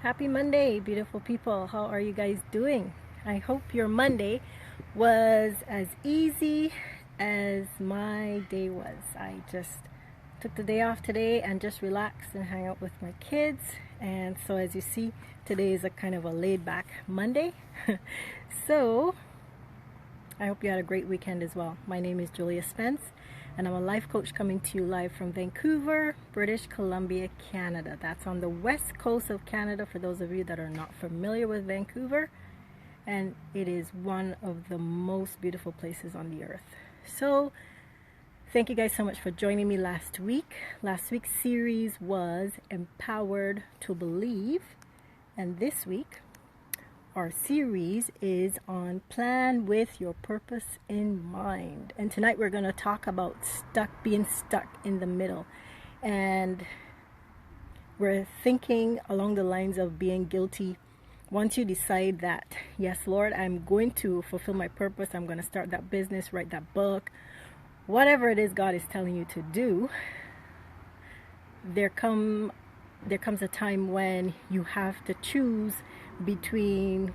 Happy Monday, beautiful people. How are you guys doing? I hope your Monday was as easy as my day was. I just took the day off today and just relaxed and hang out with my kids. And so as you see, today is a kind of a laid back Monday. So I hope you had a great weekend as well. My name is Julia Spence, and I'm a life coach coming to you live from Vancouver, British Columbia, Canada. That's on the west coast of Canada for those of you that are not familiar with Vancouver. And it is one of the most beautiful places on the earth. So thank you guys so much for joining me last week. Last week's series was Empowered to Believe, and this week our series is on Plan with Your Purpose in Mind. And tonight we're going to talk about being stuck in the middle. And we're thinking along the lines of being guilty. Once you decide that, yes, Lord, I'm going to fulfill my purpose, I'm going to start that business, write that book, whatever it is God is telling you to do, there comes a time when you have to choose between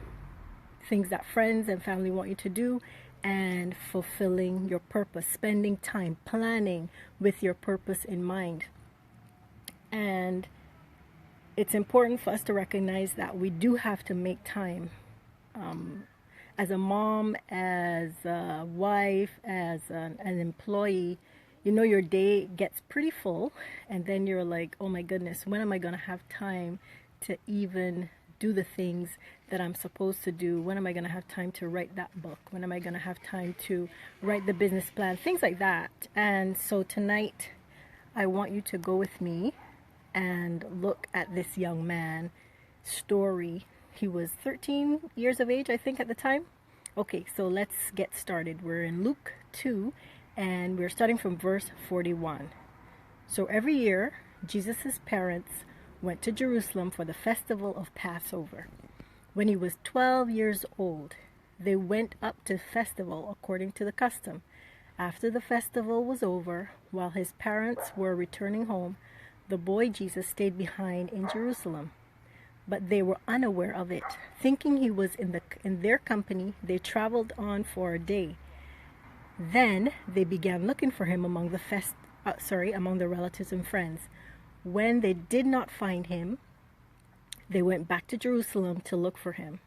things that friends and family want you to do and fulfilling your purpose, spending time planning with your purpose in mind. And it's important for us to recognize that we do have to make time. As a mom, as a wife, as an employee, you know, your day gets pretty full, and then you're like, oh my goodness, when am I going to have time to even do the things that I'm supposed to do? When am I going to have time to write that book? When am I going to have time to write the business plan? Things like that. And so tonight, I want you to go with me and look at this young man's story. He was 13 years of age, I think, at the time. Okay, so let's get started. We're in Luke 2, and we're starting from verse 41. So every year, Jesus' parents went to Jerusalem for the festival of Passover. When he was 12 years old, they went up to the festival according to the custom. After the festival was over, while his parents were returning home, the boy Jesus stayed behind in Jerusalem. But they were unaware of it. Thinking he was in their company, they traveled on for a day. Then they began looking for him among the relatives and friends. When they did not find him, they went back to Jerusalem to look for him.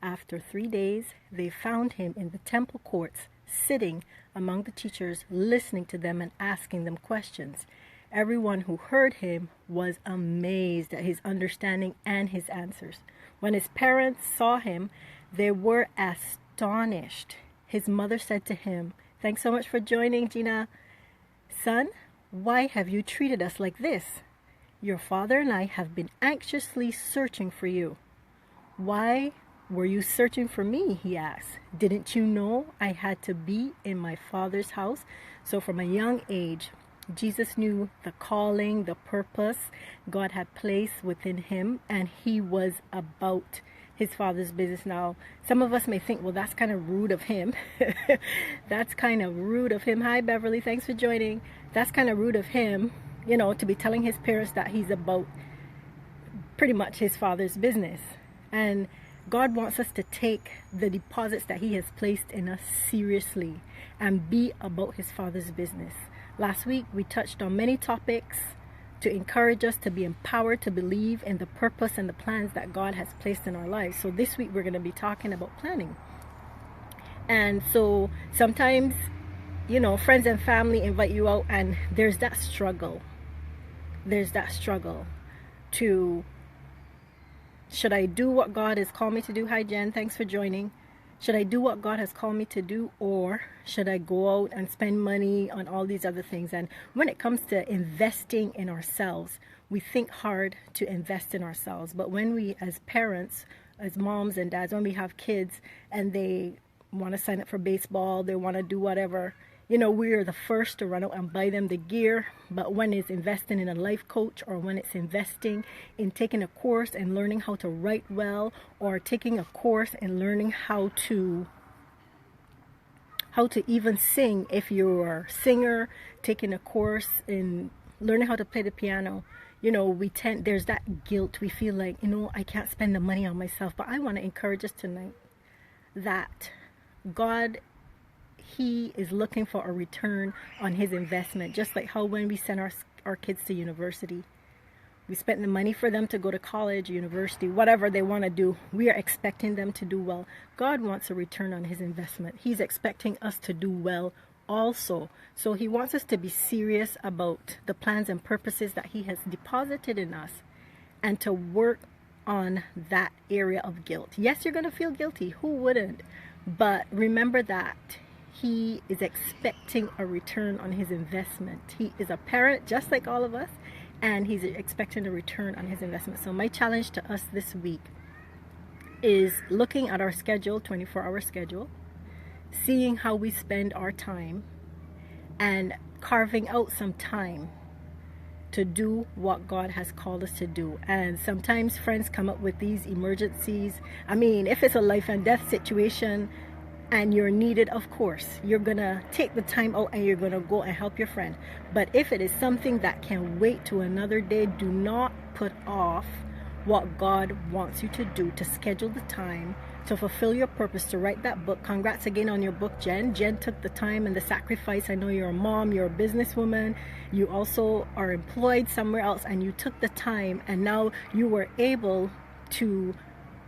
After 3 days, they found him in the temple courts, sitting among the teachers, listening to them and asking them questions. Everyone who heard him was amazed at his understanding and his answers. When his parents saw him, they were astonished. His mother said to him, "Thanks so much for joining, Gina. Son, why have you treated us like this? Your father and I have been anxiously searching for you." "Why were you searching for me?" he asked. "Didn't you know I had to be in my father's house?" So from a young age, Jesus knew the calling, the purpose God had placed within him, and he was about his father's business. Now, some of us may think, well, that's kind of rude of him. That's kind of rude of him. Hi, Beverly. Thanks for joining. That's kind of rude of him, to be telling his parents that he's about pretty much his father's business. And God wants us to take the deposits that he has placed in us seriously and be about his father's business. Last week, we touched on many topics to encourage us to be empowered to believe in the purpose and the plans that God has placed in our lives. So this week, we're going to be talking about planning. And so sometimes, friends and family invite you out, and there's that struggle. There's that struggle to, should I do what God has called me to do? Hi, Jen. Thanks for joining. Should I do what God has called me to do, or should I go out and spend money on all these other things? And when it comes to investing in ourselves, we think hard to invest in ourselves. But when we, as parents, as moms and dads, when we have kids and they want to sign up for baseball, they want to do whatever, we are the first to run out and buy them the gear. But when it's investing in a life coach, or when it's investing in taking a course and learning how to write well, or taking a course and learning how to even sing, if you're a singer, taking a course in learning how to play the piano, there's that guilt. We feel like, I can't spend the money on myself. But I want to encourage us tonight that God, He is looking for a return on His investment. Just like how when we send our kids to university, we spent the money for them to go to college, university, whatever they want to do. We are expecting them to do well. God wants a return on His investment. He's expecting us to do well also. So He wants us to be serious about the plans and purposes that He has deposited in us, and to work on that area of guilt. Yes, you're going to feel guilty. Who wouldn't? But remember that He is expecting a return on His investment. He is a parent just like all of us, and He's expecting a return on His investment. So my challenge to us this week is looking at our schedule, 24-hour schedule, seeing how we spend our time, and carving out some time to do what God has called us to do. And sometimes friends come up with these emergencies. I mean, if it's a life and death situation and you're needed, of course, you're gonna take the time out and you're gonna go and help your friend. But if it is something that can wait to another day, do not put off what God wants you to do, to schedule the time to fulfill your purpose, to write that book. Congrats again on your book, Jen. Jen took the time and the sacrifice. I know you're a mom, you're a businesswoman, you also are employed somewhere else, and you took the time, and now you were able to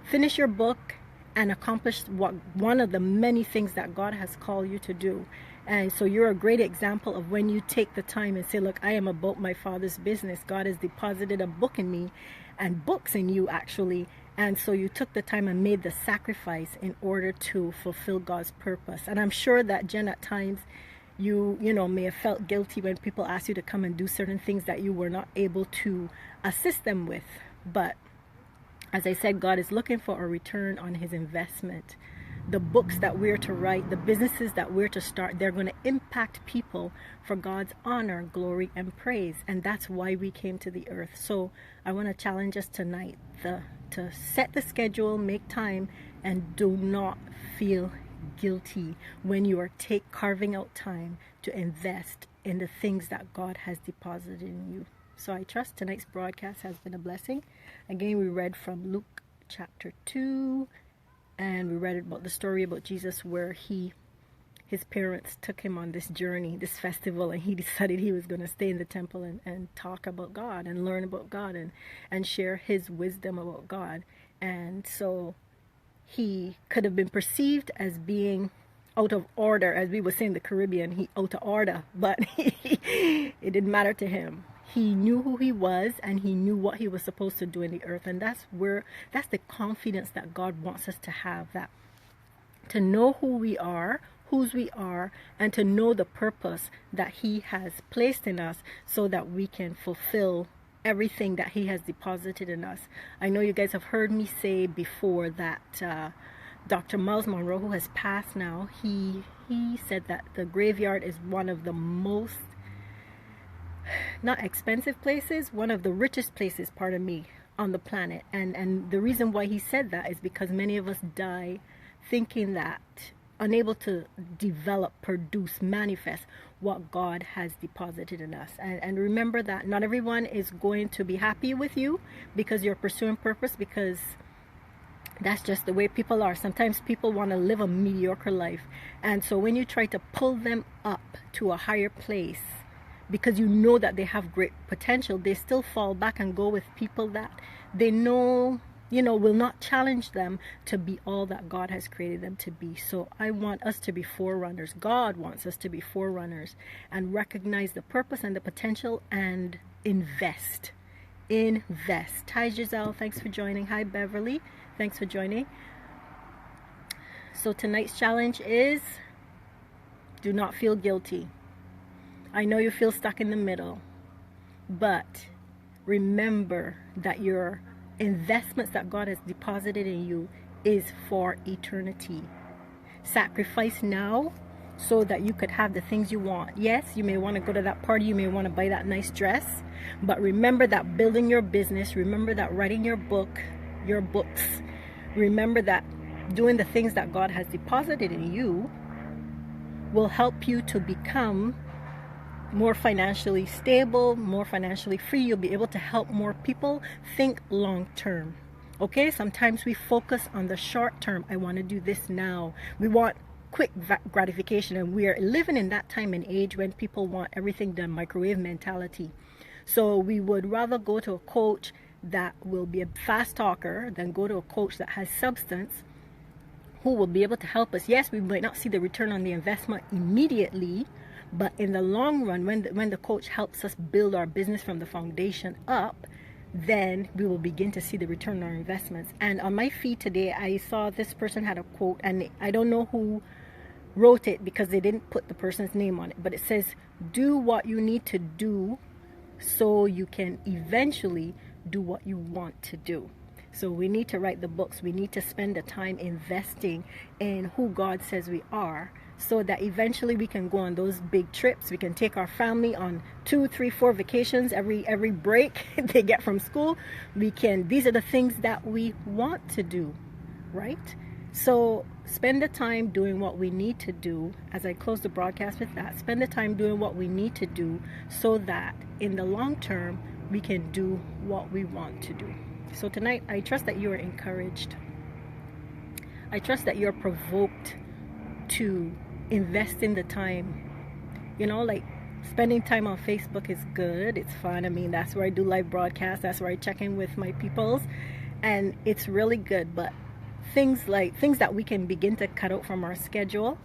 finish your book and accomplish one of the many things that God has called you to do. And so you're a great example of when you take the time and say, look, I am about my Father's business. God has deposited a book in me, and books in you actually. And so you took the time and made the sacrifice in order to fulfill God's purpose. And I'm sure that, Jen, at times you may have felt guilty when people asked you to come and do certain things that you were not able to assist them with. But as I said, God is looking for a return on His investment. The books that we're to write, the businesses that we're to start, they're going to impact people for God's honor, glory, and praise. And that's why we came to the earth. So I want to challenge us tonight to set the schedule, make time, and do not feel guilty when you are carving out time to invest in the things that God has deposited in you. So I trust tonight's broadcast has been a blessing. Again, we read from Luke chapter 2. And we read about the story about Jesus where his parents took him on this journey, this festival, and he decided he was going to stay in the temple and talk about God and learn about God and share his wisdom about God. And so he could have been perceived as being out of order, as we would say in the Caribbean, he out of order, but it didn't matter to him. He knew who he was, and he knew what he was supposed to do in the earth. And that's the confidence that God wants us to have, that to know who we are, whose we are, and to know the purpose that He has placed in us so that we can fulfill everything that He has deposited in us. I know you guys have heard me say before that Dr. Miles Monroe, who has passed now, he said that the graveyard is one of the most, not expensive places, one of the richest places, pardon me, on the planet. And the reason why he said that is because many of us die thinking that, unable to develop, produce, manifest what God has deposited in us. And remember that not everyone is going to be happy with you because you're pursuing purpose, because that's just the way people are. Sometimes people want to live a mediocre life. And so when you try to pull them up to a higher place, because you know that they have great potential, they still fall back and go with people that they know, will not challenge them to be all that God has created them to be. So I want us to be forerunners. God wants us to be forerunners and recognize the purpose and the potential and invest. Hi Giselle, thanks for joining. Hi Beverly, thanks for joining. So tonight's challenge is, do not feel guilty. I know you feel stuck in the middle, but remember that your investments that God has deposited in you is for eternity. Sacrifice now so that you could have the things you want. Yes, you may want to go to that party, you may want to buy that nice dress, but remember that building your business, remember that writing your books, remember that doing the things that God has deposited in you will help you to become more financially stable, more financially free. You'll be able to help more people think long term. Okay, sometimes we focus on the short term. I want to do this now. We want quick gratification, and we are living in that time and age when people want everything done, microwave mentality. So we would rather go to a coach that will be a fast talker than go to a coach that has substance, who will be able to help us. Yes, we might not see the return on the investment immediately, but in the long run, when the coach helps us build our business from the foundation up, then we will begin to see the return on our investments. And on my feed today, I saw this person had a quote, and I don't know who wrote it because they didn't put the person's name on it, but it says, do what you need to do so you can eventually do what you want to do. So we need to write the books. We need to spend the time investing in who God says we are, so that eventually we can go on those big trips. We can take our family on 2, 3, 4 vacations every break they get from school. These are the things that we want to do, right? So spend the time doing what we need to do. As I close the broadcast with that, spend the time doing what we need to do so that in the long term we can do what we want to do. So tonight, I trust that you are encouraged. I trust that you're provoked to invest in the time. You know, like spending time on Facebook is good. It's fun. I mean, that's where I do live broadcasts. That's where I check in with my peoples. And it's really good. But things that we can begin to cut out from our schedule,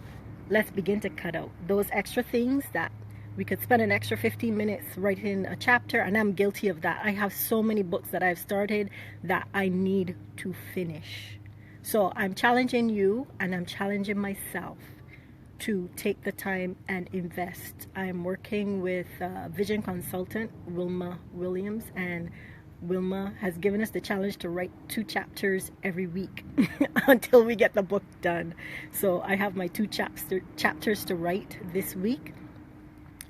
let's begin to cut out those extra things that we could spend an extra 15 minutes writing a chapter. And I'm guilty of that. I have so many books that I've started that I need to finish. So I'm challenging you, and I'm challenging myself to take the time and invest. I'm working with vision consultant Wilma Williams, and Wilma has given us the challenge to write 2 chapters every week until we get the book done. So I have my 2 chapters to write this week,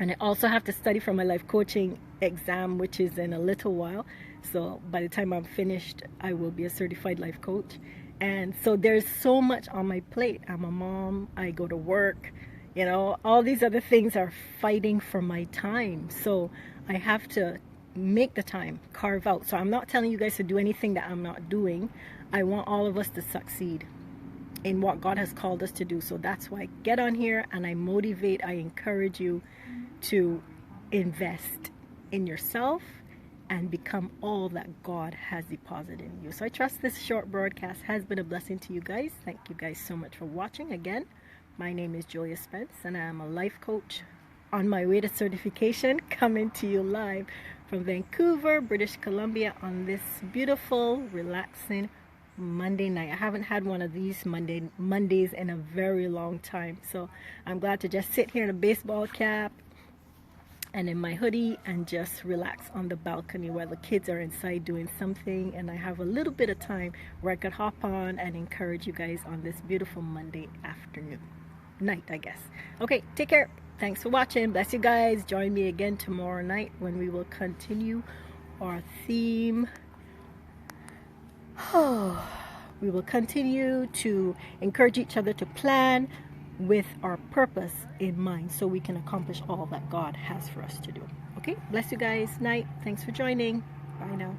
and I also have to study for my life coaching exam, which is in a little while. So by the time I'm finished, I will be a certified life coach. And so there's so much on my plate. I'm a mom, I go to work, you know, all these other things are fighting for my time. So I have to make the time, carve out. So I'm not telling you guys to do anything that I'm not doing. I want all of us to succeed in what God has called us to do. So that's why I get on here and I motivate, I encourage you to invest in yourself and become all that God has deposited in you. So I trust this short broadcast has been a blessing to you guys. Thank you guys so much for watching. Again, my name is Julia Spence, and I'm a life coach on my way to certification, coming to you live from Vancouver, British Columbia, on this beautiful, relaxing Monday night. I haven't had one of these Mondays in a very long time. So I'm glad to just sit here in a baseball cap and in my hoodie and just relax on the balcony while the kids are inside doing something, and I have a little bit of time where I could hop on and encourage you guys on this beautiful Monday night, I guess. Okay, take care. Thanks for watching. Bless you guys. Join me again tomorrow night when we will continue our theme. We will continue to encourage each other to plan with our purpose in mind so we can accomplish all that God has for us to do. Okay, bless you guys. Night. Thanks for joining. Bye now.